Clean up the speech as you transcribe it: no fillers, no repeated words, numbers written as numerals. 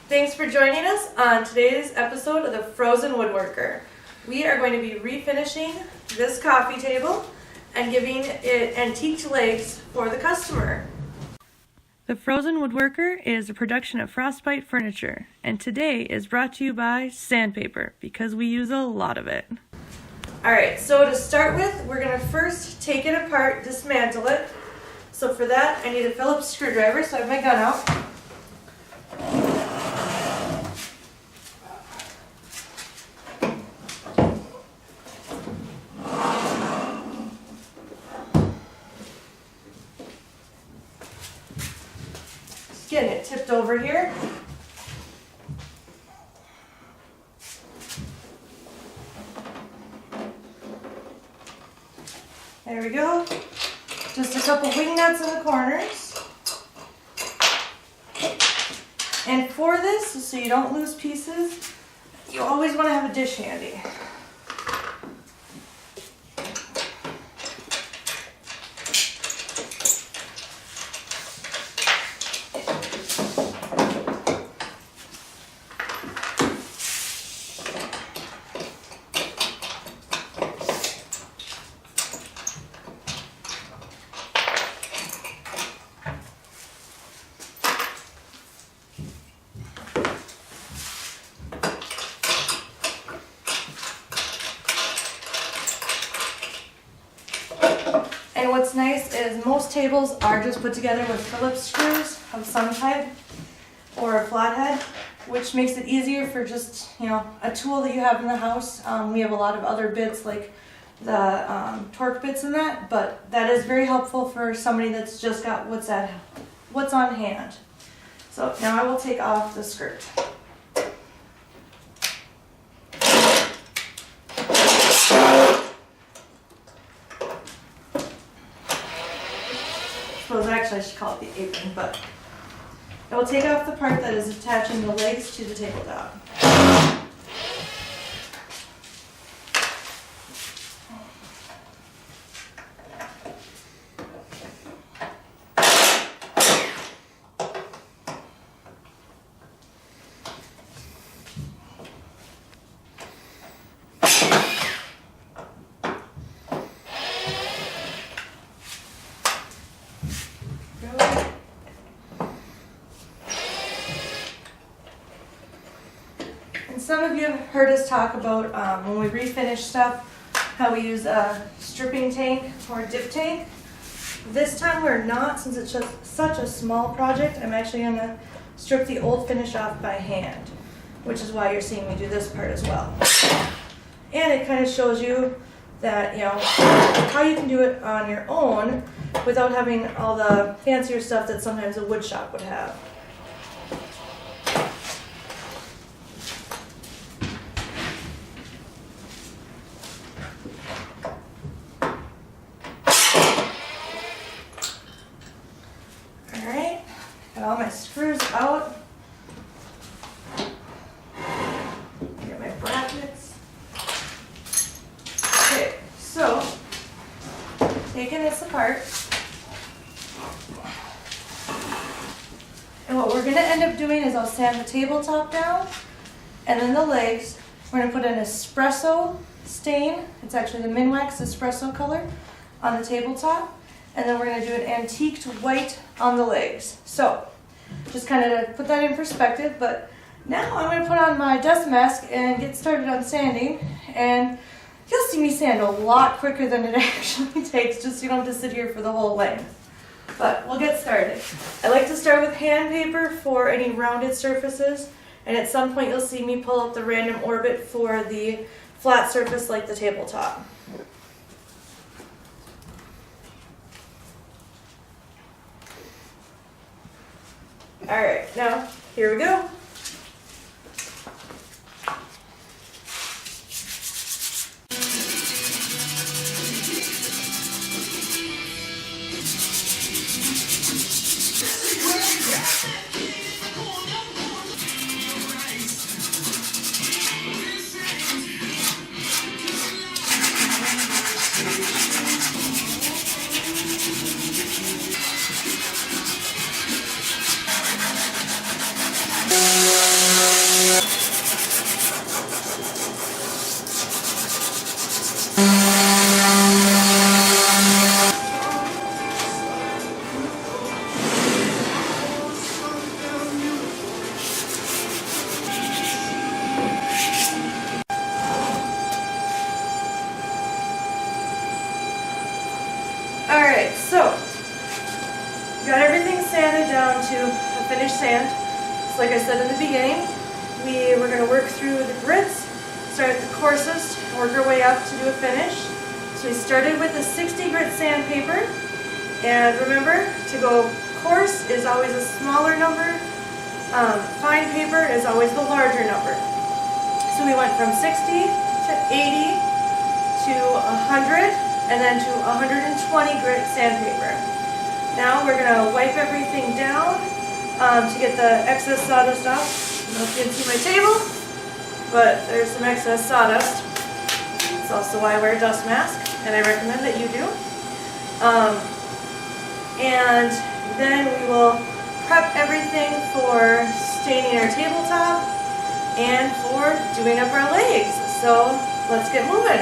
Thanks for joining us on today's episode of the Frozen Woodworker. We are going to be refinishing this coffee table and giving it antique legs for the customer. The Frozen Woodworker is a production of Frostbite Furniture, and today is brought to you by sandpaper because we use a lot of it. Alright, so to start with, we're going to first take it apart, dismantle it. So for that, I need a Phillips screwdriver, so I have my gun out. Getting it tipped over here. There we go. Just a couple wing nuts in the corners. And for this, so you don't lose pieces, you always want to have a dish handy. And what's nice is most tables are just put together with Phillips screws of some type or a flathead, which makes it easier for just, a tool that you have in the house. We have a lot of other bits like the torque bits and that, but that is very helpful for somebody that's just got what's on hand. So now I will take off the skirt. Actually, I should call it the apron, but I will take off the part that is attaching the legs to the tabletop. And some of you have heard us talk about when we refinish stuff, how we use a stripping tank or a dip tank. This time we're not, since it's just such a small project. I'm actually going to strip the old finish off by hand, which is why you're seeing me do this part as well. And it kind of shows you that, how you can do it on your own without having all the fancier stuff that sometimes a wood shop would have. Alright, got all my screws out. Get my brackets. Okay, so taking this apart. And what we're going to end up doing is I'll sand the tabletop down, and then the legs, we're going to put an espresso stain. It's actually the Minwax espresso color on the tabletop. And then we're going to do an antiqued white on the legs. So, just kind of to put that in perspective, but now I'm going to put on my dust mask and get started on sanding. And you'll see me sand a lot quicker than it actually takes, just so you don't have to sit here for the whole length. But we'll get started. I like to start with hand paper for any rounded surfaces, and at some point you'll see me pull out the random orbit for the flat surface like the tabletop. Alright, now here we go. sand. So like I said in the beginning, we're going to work through the grits, start at the coarsest, work our way up to do a finish. So we started with a 60 grit sandpaper, and remember, to go coarse is always a smaller number, fine paper is always the larger number. So we went from 60 to 80 to 100 and then to 120 grit sandpaper. Now we're going to wipe everything down to get the excess sawdust off. I don't know if you can see my table, but there's some excess sawdust. It's also why I wear a dust mask, and I recommend that you do. And then we will prep everything for staining our tabletop and for doing up our legs. So let's get moving.